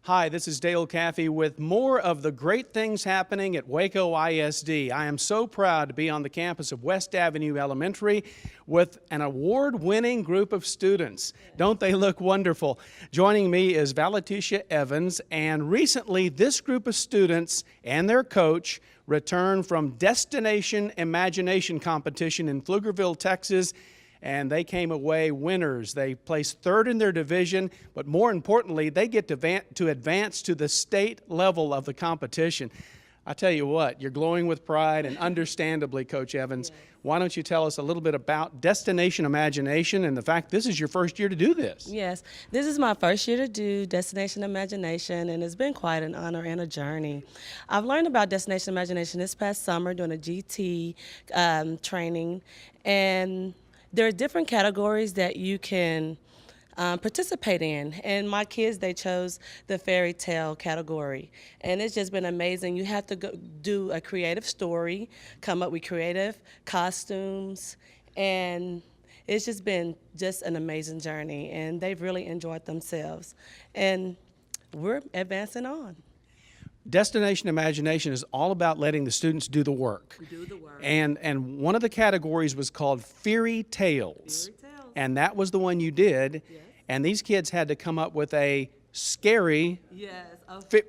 Hi, this is Dale Caffey with more of the great things happening at Waco ISD. I am so proud to be on the campus of West Avenue Elementary with an award-winning group of students. Don't they look wonderful? Joining me is Valeticia Evans, and recently this group of students and their coach returned from Destination Imagination Competition in Pflugerville, Texas, and they came away winners. They placed third in their division, but more importantly, they get to advance to the state level of the competition. I tell you what, you're glowing with pride, and understandably, Coach Evans, why don't you tell us a little bit about Destination Imagination and the fact this is your first year to do this? Yes, this is my first year to do Destination Imagination, and it's been quite an honor and a journey. I've learned about Destination Imagination this past summer doing a GT training, and there are different categories that you can participate in. And my kids, they chose the fairy tale category. And it's just been amazing. You have to go do a creative story, come up with creative costumes, and it's just been just an amazing journey. And they've really enjoyed themselves. And we're advancing on. Destination Imagination is all about letting the students do the work. Do the work. And one of the categories was called Fairy Tales. And that was the one you did. Yes. And these kids had to come up with a scary Yes.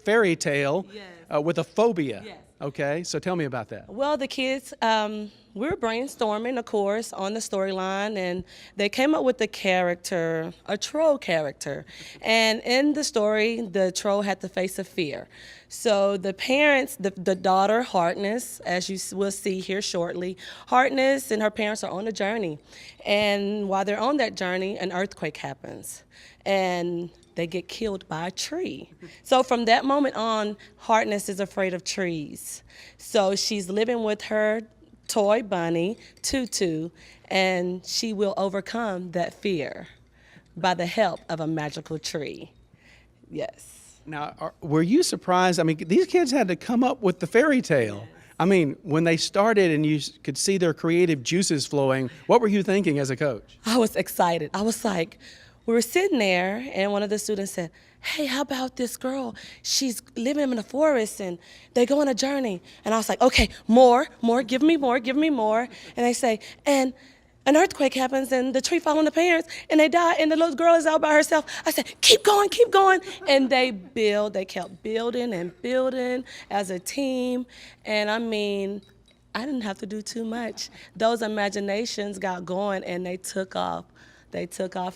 fairy tale Yes. with a phobia. Yes. Okay, so tell me about that. Well, the kids, we were brainstorming, of course, on the storyline, and they came up with the character, a troll character. And in the story, the troll had to face a fear. So the parents, the daughter, Hartness, as you will see here shortly, Hartness and her parents are on a journey. And while they're on that journey, an earthquake happens. And they get killed by a tree. So from that moment on, Hartness is afraid of trees. So she's living with her toy bunny, Tutu, and she will overcome that fear by the help of a magical tree. Yes. Now, were you surprised? I mean, these kids had to come up with the fairy tale. Yes. I mean, when they started and you could see their creative juices flowing, what were you thinking as a coach? I was excited. I was like, we were sitting there, and one of the students said, hey, how about this girl? She's living in the forest, and they go on a journey. And I was like, okay, more, give me more. And they say, and an earthquake happens, and the tree falls on the parents, and they die, and the little girl is out by herself. I said, keep going. And they kept building and building as a team. And I mean, I didn't have to do too much. Those imaginations got going, and they took off.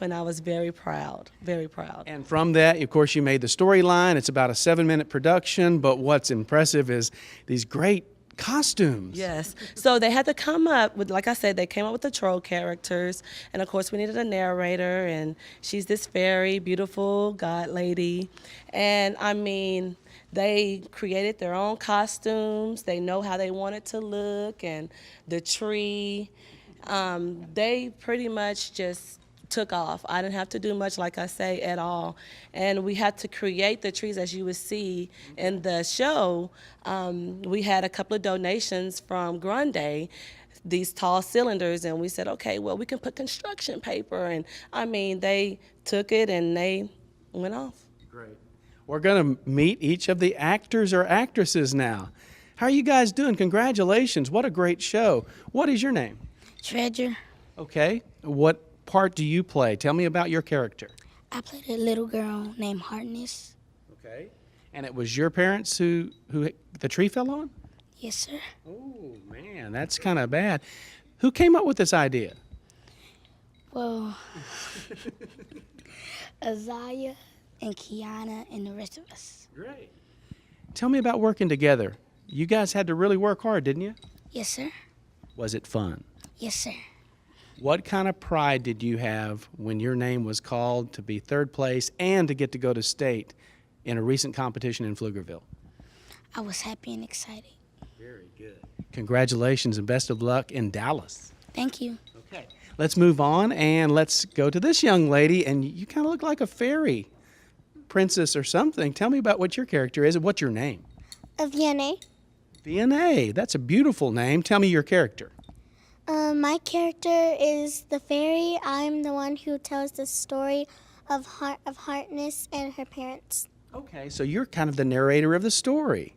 And I was very proud, very proud. And from that, of course, you made the storyline. It's about a 7-minute production, but what's impressive is these great costumes. Yes. So they had to come up with, like I said, they came up with the troll characters. And of course, we needed a narrator, and she's this very beautiful god lady. And I mean, they created their own costumes. They know how they want it to look, and the tree. They pretty much just took off. I didn't have to do much, like I say, at all. And we had to create the trees, as you would see in the show. We had a couple of donations from Grande, these tall cylinders, and we said, okay, well, we can put construction paper. And I mean, they took it and they went off. Great. We're going to meet each of the actors or actresses now. How are you guys doing? Congratulations. What a great show. What is your name? Treasure. Okay. What part do you play? Tell me about your character. I played a little girl named Hartness. Okay. And it was your parents who the tree fell on? Yes, sir. Oh, man, that's kind of bad. Who came up with this idea? Well, Azaya and Kiana and the rest of us. Great. Tell me about working together. You guys had to really work hard, didn't you? Yes, sir. Was it fun? Yes, sir. What kind of pride did you have when your name was called to be third place and to get to go to state in a recent competition in Pflugerville? I was happy and excited. Very good. Congratulations and best of luck in Dallas. Thank you. Okay, let's move on and let's go to this young lady, and you kind of look like a fairy princess or something. Tell me about what your character is and what's your name. Vienna. Vienna, that's a beautiful name. Tell me your character. My character is the fairy. I'm the one who tells the story of Hartness and her parents. Okay, so you're kind of the narrator of the story.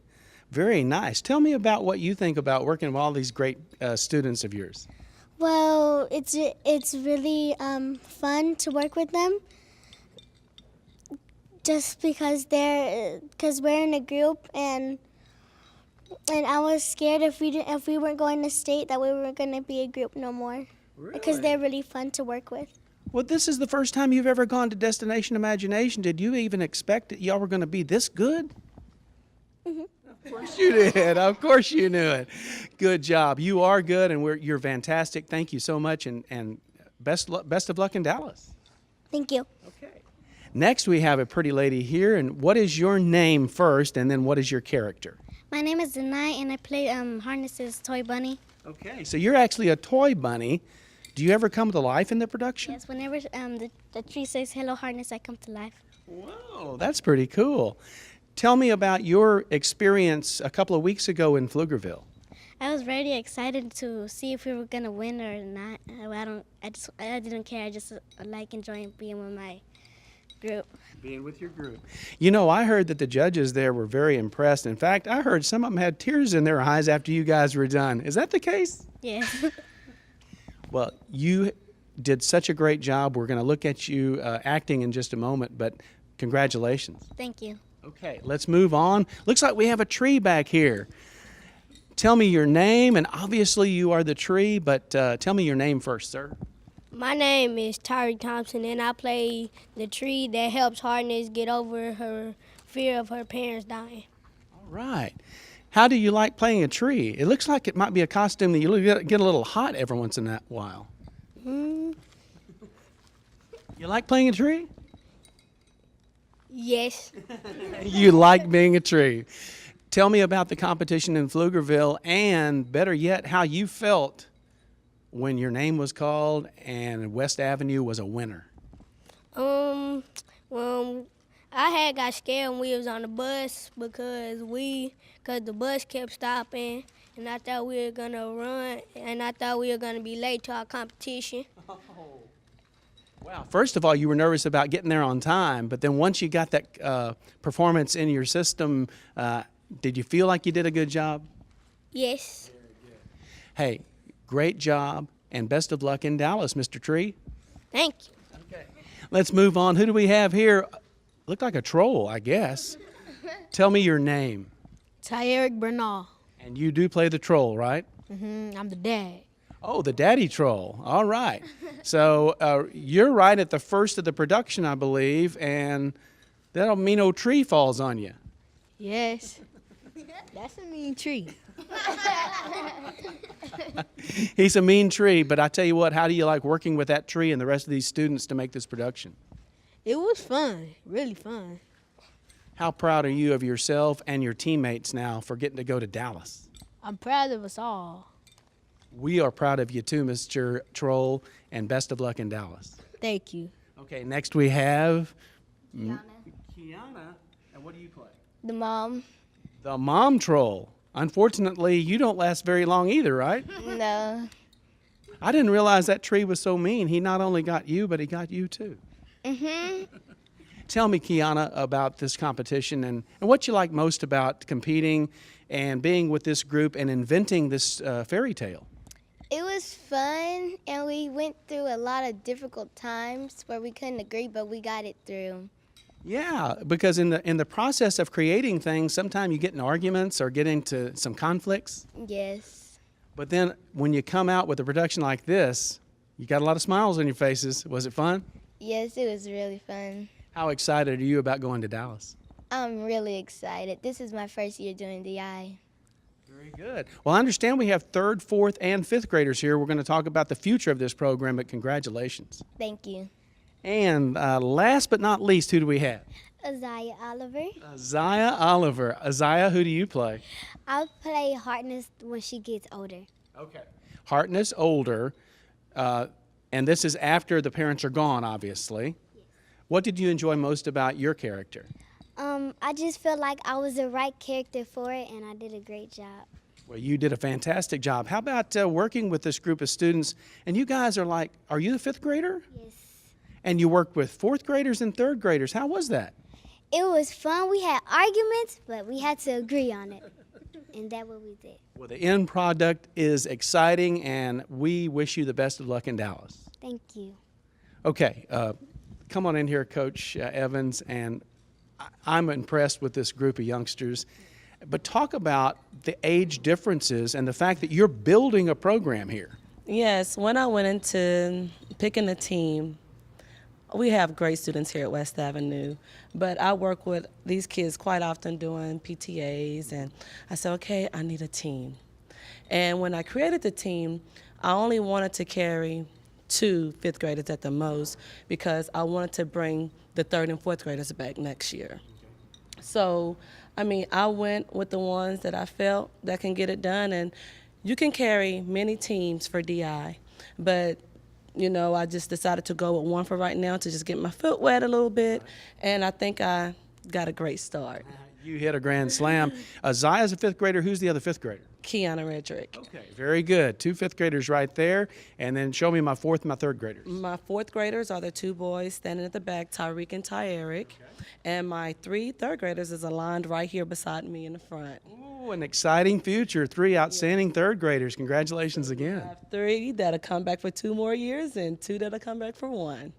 Very nice. Tell me about what you think about working with all these great students of yours. Well, it's really fun to work with them, just because we're in a group, and I was scared if we weren't going to state that we weren't going to be a group no more, because they're really fun to work with. Well, this is the first time you've ever gone to Destination Imagination. Did you even expect that y'all were going to be this good? Of course you did. Of course you knew it. Good job. You are good, and you're fantastic. Thank you so much, and best of luck in Dallas. Thank you. Okay. Next, we have a pretty lady here, and what is your name first, and then what is your character? My name is Zanai, and I play Harness's Toy Bunny. Okay, so you're actually a toy bunny. Do you ever come to life in the production? Yes, whenever the tree says hello, Harness, I come to life. Whoa, that's pretty cool. Tell me about your experience a couple of weeks ago in Pflugerville. I was really excited to see if we were gonna win or not. I didn't care. I just like enjoying being with my group. Being with your group. You know, I heard that the judges there were very impressed. In fact, I heard some of them had tears in their eyes after you guys were done. Is that the case? Yeah. Well, you did such a great job. We're going to look at you acting in just a moment, but congratulations. Thank you. Okay, let's move on. Looks like we have a tree back here. Tell me your name, and obviously you are the tree, but tell me your name first, sir. My name is Tyree Thompson, and I play the tree that helps Hardness get over her fear of her parents dying. All right. How do you like playing a tree? It looks like it might be a costume that you get a little hot every once in a while. You like playing a tree? Yes. You like being a tree. Tell me about the competition in Pflugerville, and better yet, how you felt when your name was called and West Avenue was a winner. Well, I had got scared when we was on the bus because the bus kept stopping, and I thought we were gonna run, and I thought we were gonna be late to our competition. Wow. First of all, you were nervous about getting there on time, but then once you got that performance in your system, did you feel like you did a good job? Yes. Hey, great job, and best of luck in Dallas, Mr. Tree. Thank you. Okay. Let's move on. Who do we have here? Looked like a troll, I guess. Tell me your name. Tyerick Bernal. And you do play the troll, right? I'm the dad. Oh, the daddy troll. All right. So you're right at the first of the production, I believe, and that'll mean old tree falls on you. Yes. That's a mean tree. He's a mean tree, but I tell you what, how do you like working with that tree and the rest of these students to make this production? It was fun, really fun. How proud are you of yourself and your teammates now for getting to go to Dallas? I'm proud of us all. We are proud of you too, Mr. Troll, and best of luck in Dallas. Thank you. Okay, next we have Kiana. And what do you play? The mom. The mom troll. Unfortunately, you don't last very long either, right? No. I didn't realize that tree was so mean. He not only got you, but he got you too. Tell me, Kiana, about this competition and what you like most about competing and being with this group and inventing this fairy tale. It was fun, and we went through a lot of difficult times where we couldn't agree, but we got it through. Yeah, because in the process of creating things, sometimes you get in arguments or get into some conflicts. Yes. But then when you come out with a production like this, you got a lot of smiles on your faces. Was it fun? Yes, it was really fun. How excited are you about going to Dallas? I'm really excited. This is my first year doing DI. Very good. Well, I understand we have 3rd, 4th, and 5th graders here. We're going to talk about the future of this program, but congratulations. Thank you. And last but not least, who do we have? Isaiah Oliver. Isaiah Oliver. Isaiah, who do you play? I'll play Hartness when she gets older. Okay. Hartness, older, and this is after the parents are gone, obviously. Yes. What did you enjoy most about your character? I just feel like I was the right character for it, and I did a great job. Well, you did a fantastic job. How about working with this group of students? And you guys are like, are you the 5th grader? Yes. And you worked with 4th graders and 3rd graders. How was that? It was fun. We had arguments, but we had to agree on it. And that's what we did. Well, the end product is exciting, and we wish you the best of luck in Dallas. Thank you. Okay, come on in here, Coach Evans, and I'm impressed with this group of youngsters. But talk about the age differences and the fact that you're building a program here. Yes, when I went into picking a team, we have great students here at West Avenue, but I work with these kids quite often doing PTAs, and I said, okay, I need a team. And when I created the team, I only wanted to carry 2 fifth graders at the most because I wanted to bring the 3rd and 4th graders back next year. So, I mean, I went with the ones that I felt that can get it done, and you can carry many teams for DI, but you know, I just decided to go with one for right now to just get my foot wet a little bit, and I think I got a great start. You hit a grand slam. Ziya's a 5th grader. Who's the other 5th grader? Kiana Redrick. Okay, very good. 2 5th graders right there. And then show me my 4th and my 3rd graders. My 4th graders are the 2 boys standing at the back, Tyreek and Tyeric. And my 3 3rd graders is aligned right here beside me in the front. Ooh, an exciting future. 3 outstanding 3rd graders. Congratulations again. I have 3 that'll come back for 2 more years and 2 that'll come back for 1.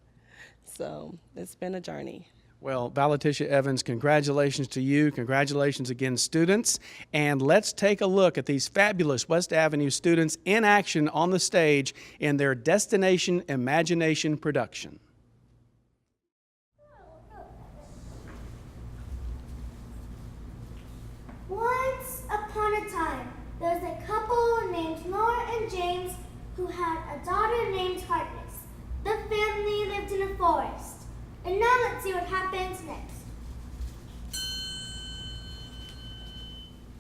So it's been a journey. Well, Valeticia Evans, congratulations to you. Congratulations again, students. And let's take a look at these fabulous West Avenue students in action on the stage in their Destination Imagination production. Once upon a time, there was a couple named Laura and James who had a daughter named Harkness. The family lived in a forest. And now let's see what happens next.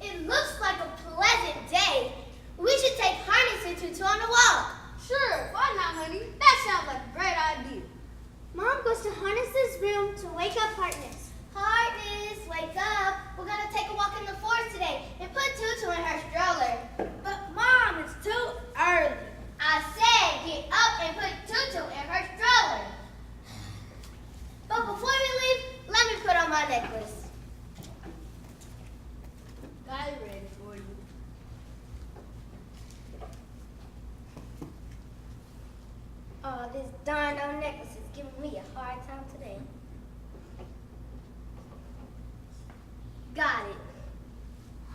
It looks like a pleasant day. We should take Harness and Tutu on a walk. Sure, why not, honey? That sounds like a great idea. Mom goes to Harness's room to wake up Harkness. Harness, wake up. We're going to take a walk in the forest today and put Tutu in her stroller. But Mom, it's too early. I said get up and put Tutu in her stroller. But before we leave, let me put on my necklace. Got it ready for you. Oh, this darn old necklace is giving me a hard time today. Got it.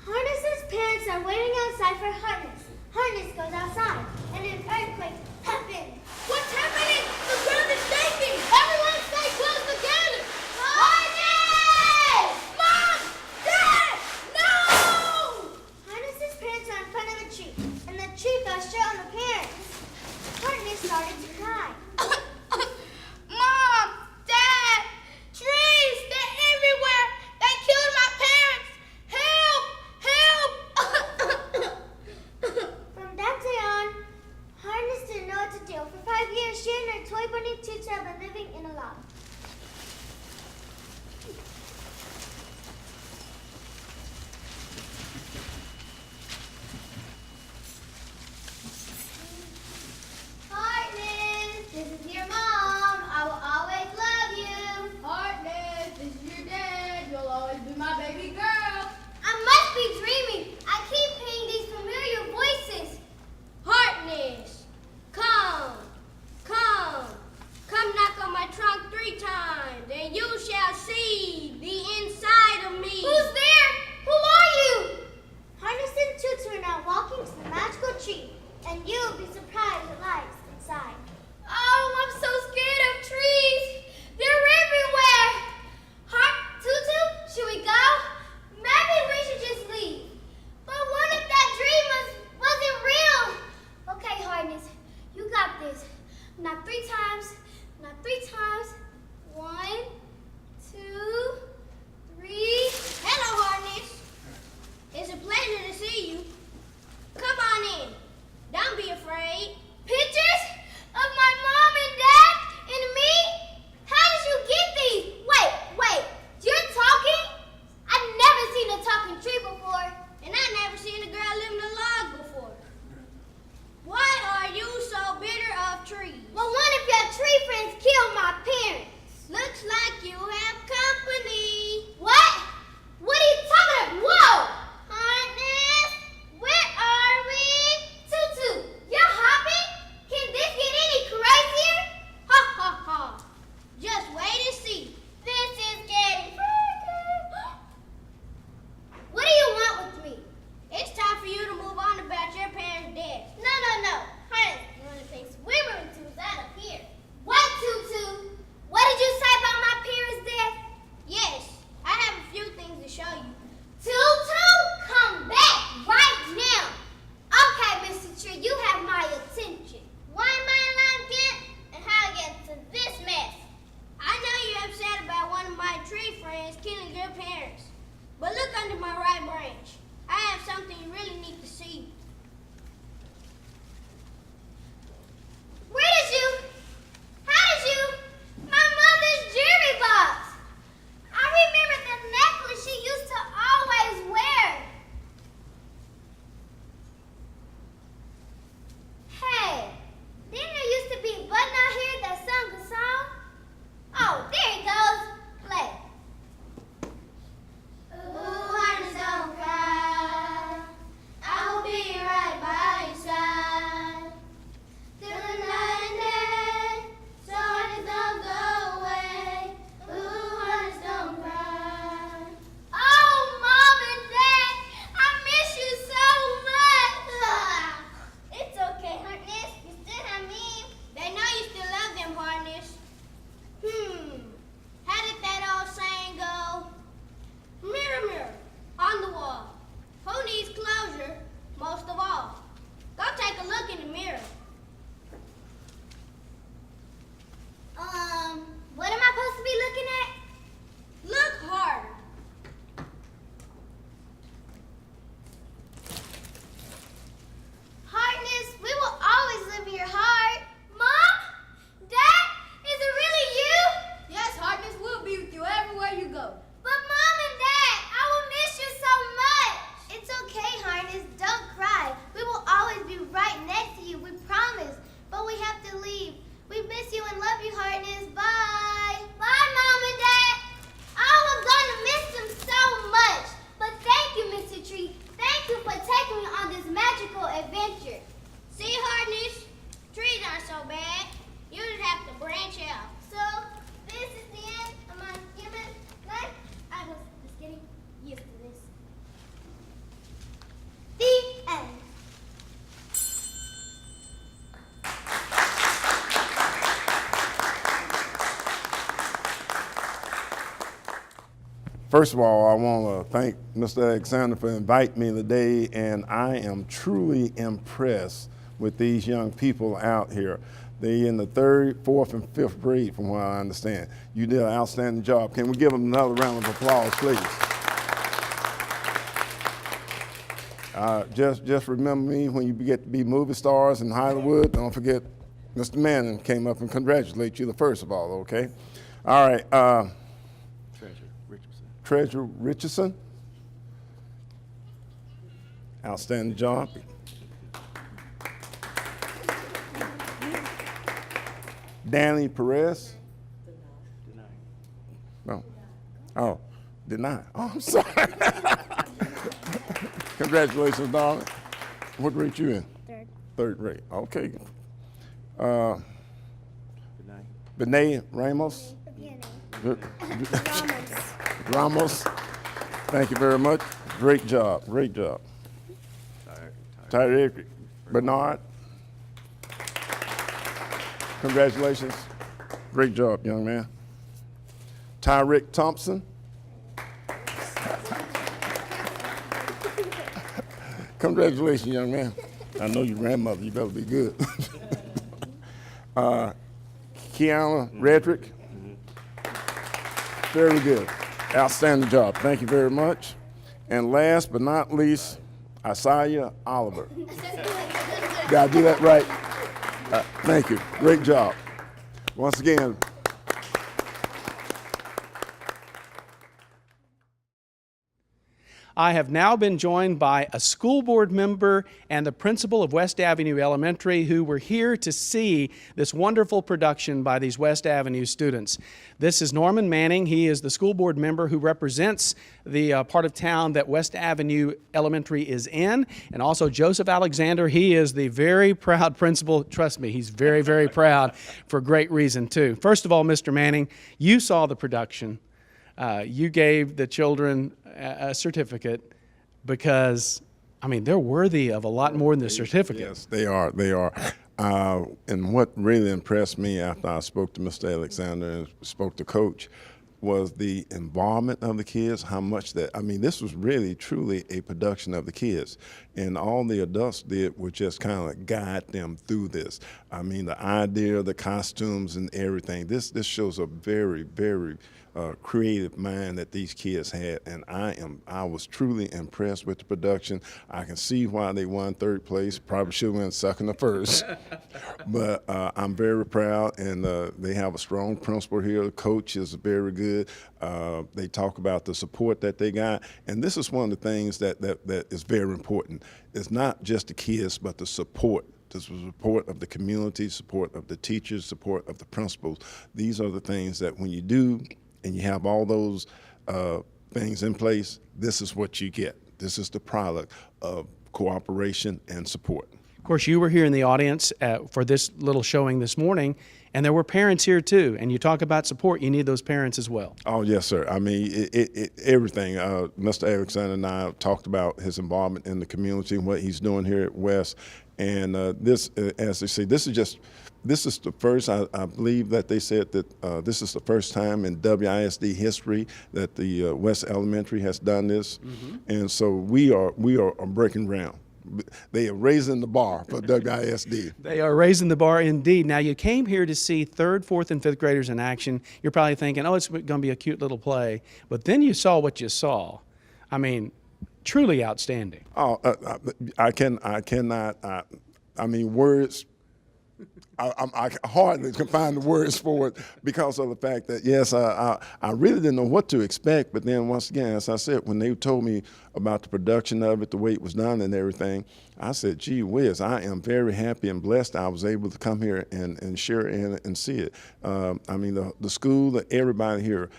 Harness's parents are waiting outside for Harness. Harness goes outside, and an earthquake happens. What's happening? The ground is shaking. Everyone stay close together. Harness! Mom! Dad! No! Harness's parents are in front of the tree, and the tree fell straight on the parents. Harness started to cry. Mom! Dad! Trees! They're everywhere! They killed my parents! Help! Help! From that day on, Harness didn't know what to do. For 5 years, she and her toy bunny Tutu have been living in a log. friends killing your parents. But look under my right branch. I have something you really need to see. How did you? My mother's jewelry box. I remember the necklace she used to always wear. Hey, didn't there used to be a button out here that sung a song? Oh, there it goes. Play. Ooh, honey, don't cry. I will be right by your side. Through the night and day, so honey, don't go away. Ooh, honey, don't cry. Oh, Mom and Dad, I miss you so much. It's okay, Harkness. You still have me. They know you still love them, Harness. How did that old saying go? Mirror, mirror, on the wall. Who needs closure most of all? Go take a look in the mirror. What am I supposed to be looking at? Look hard. Harkness, we will always live in your heart. Mom? Dad? Is it really you? Yes, Harkness, we'll be with you everywhere you go. But Mom and Dad, I will miss you so much. It's okay, Harkness. Don't cry. We will always be right next to you. We promise. But we have to leave. We miss you and love you, Harkness. Bye. Bye, Mom and Dad. Oh, I'm gonna miss them so much. But thank you, Mr. Tree. Thank you for taking me on this magical adventure. See, Harkness, trees aren't so bad. You just have to branch out. So, this is the end of my human life. I was just getting used to this. The end. First of all, I want to thank Mr. Alexander for inviting me today, and I am truly impressed with these young people out here. They in the 3rd, 4th, and 5th grade, from what I understand. You did an outstanding job. Can we give them another round of applause, please? Just remember me when you get to be movie stars in Hollywood. Don't forget Mr. Manning came up and congratulate you the first of all, okay? All right. Treasure Richardson. Outstanding job. Danny Perez. No. Oh, deny. Oh, I'm sorry. Congratulations, darling. What grade you in? 3rd grade. Okay. Benet Ramos. Ramos. Thank you very much. Great job. Great job. Tyreek Bernard. Congratulations. Great job, young man. Tyreek Thompson. Congratulations, young man. I know your grandmother. You better be good. Kiana Redrick. Very good. Outstanding job. Thank you very much. And last but not least, Isaiah Oliver. Did I do that right? Thank you. Great job. Once again, I have now been joined by a school board member and the principal of West Avenue Elementary who were here to see this wonderful production by these West Avenue students. This is Norman Manning. He is the school board member who represents the part of town that West Avenue Elementary is in, and also Joseph Alexander. He is the very proud principal. Trust me, he's very, very proud for great reason too. First of all, Mr. Manning, you saw the production. You gave the children a certificate because, I mean, they're worthy of a lot more than the certificate. Yes, they are. They are. And what really impressed me after I spoke to Mr. Alexander and spoke to Coach was the involvement of the kids, how much that, I mean, this was really, truly a production of the kids. And all the adults did was just kind of guide them through this. I mean, the idea, the costumes and everything. This shows a very, very creative mind that these kids had, and I was truly impressed with the production. I can see why they won third place. Probably should have won second or first, but I'm very proud, and they have a strong principal here. The coach is very good. They talk about the support that they got, and this is one of the things that is very important. It's not just the kids, but the support. The support of the community, support of the teachers, support of the principals. These are the things that when you do and you have all those things in place, this is what you get. This is the product of cooperation and support. Of course, you were here in the audience for this little showing this morning, and there were parents here too. And you talk about support, you need those parents as well. Oh, yes, sir. I mean, everything. Mr. Alexander and I talked about his involvement in the community and what he's doing here at West. And this, as they say, this is the first, I believe that they said that this is the first time in WISD history that the West Elementary has done this. Mm-hmm. And so we are breaking ground. They are raising the bar for WISD. They are raising the bar indeed. Now, you came here to see 3rd, 4th, and 5th graders in action. You're probably thinking, oh, it's going to be a cute little play. But then you saw what you saw. I mean, truly outstanding. Oh, I cannot. I mean, words. I hardly can find the words for it because of the fact that, yes, I really didn't know what to expect. But then once again, as I said, when they told me about the production of it, the way it was done and everything, I said, gee whiz, I am very happy and blessed I was able to come here and share and see it. I mean, the school, everybody here,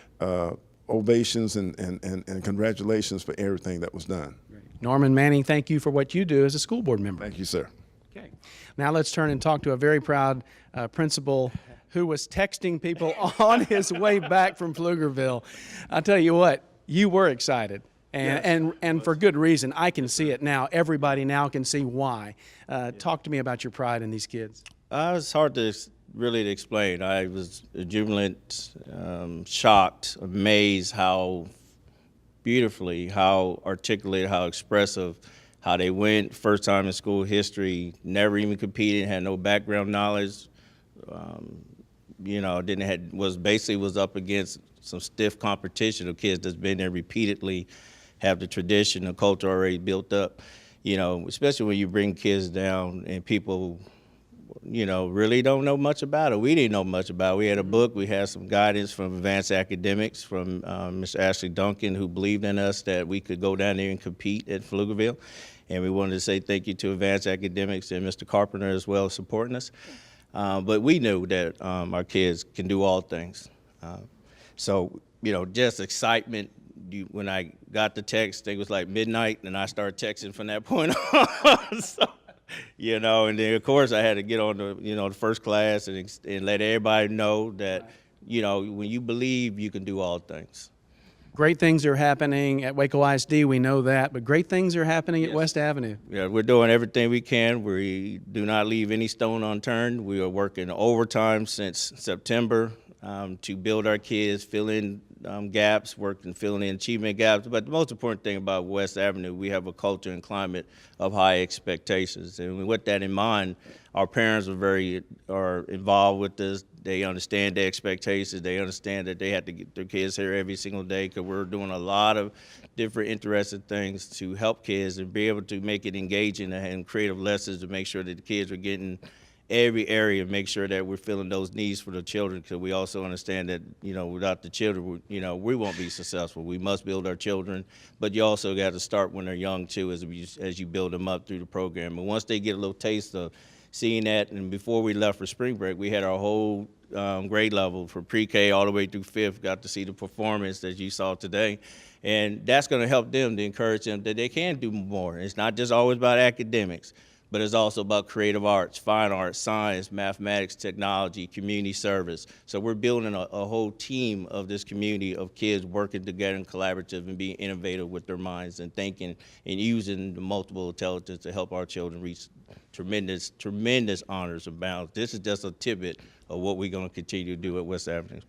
ovations and congratulations for everything that was done. Norman Manning, thank you for what you do as a school board member. Thank you, sir. Okay. Now let's turn and talk to a very proud principal who was texting people on his way back from Pflugerville. I'll tell you what, you were excited. And for good reason. I can see it now. Everybody now can see why. Talk to me about your pride in these kids. It's hard to really explain. I was jubilant, shocked, amazed how beautifully, how articulate, how expressive, how they went first time in school history, never even competed, had no background knowledge, was up against some stiff competition of kids that's been there repeatedly, have the tradition, the culture already built up, especially when you bring kids down and people, really don't know much about it. We didn't know much about it. We had a book, we had some guidance from advanced academics from Mr. Ashley Duncan, who believed in us that we could go down there and compete at Pflugerville. And we wanted to say thank you to advanced academics and Mr. Carpenter as well supporting us. But we knew that our kids can do all things. So, just excitement. When I got the text, it was like midnight, and I started texting from that point on. So, and then of course I had to get on the first class and let everybody know that, when you believe, you can do all things. Great things are happening at Waco ISD, we know that, but great things are happening at West Avenue. Yeah, we're doing everything we can. We do not leave any stone unturned. We are working overtime since September to build our kids, fill in gaps, filling in achievement gaps. But the most important thing about West Avenue, we have a culture and climate of high expectations. And with that in mind, our parents are involved with this. They understand the expectations. They understand that they have to get their kids here every single day because we're doing a lot of different interesting things to help kids and be able to make it engaging and creative lessons to make sure that the kids are getting every area, make sure that we're filling those needs for the children, because we also understand that, without the children, we won't be successful. We must build our children, but you also got to start when they're young too, as you build them up through the program. And once they get a little taste of seeing that, and before we left for spring break, we had our whole grade level from pre-K all the way through 5th, got to see the performance that you saw today. And that's going to help them to encourage them that they can do more. It's not just always about academics, but it's also about creative arts, fine arts, science, mathematics, technology, community service. So we're building a whole team of this community of kids working together and collaborative and being innovative with their minds and thinking and using the multiple intelligence to help our children reach tremendous, tremendous honors and bounds. This is just a tidbit of what we're going to continue to do at West Avenue.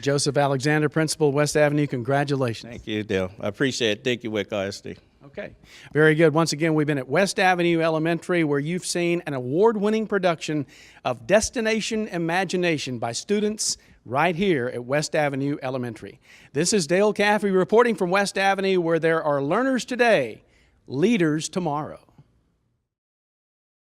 Joseph Alexander, Principal, West Avenue, congratulations. Thank you, Dale. I appreciate it. Thank you, Waco ISD. Okay, very good. Once again, we've been at West Avenue Elementary, where you've seen an award-winning production of Destination Imagination by students right here at West Avenue Elementary. This is Dale Caffey reporting from West Avenue, where there are learners today, leaders tomorrow.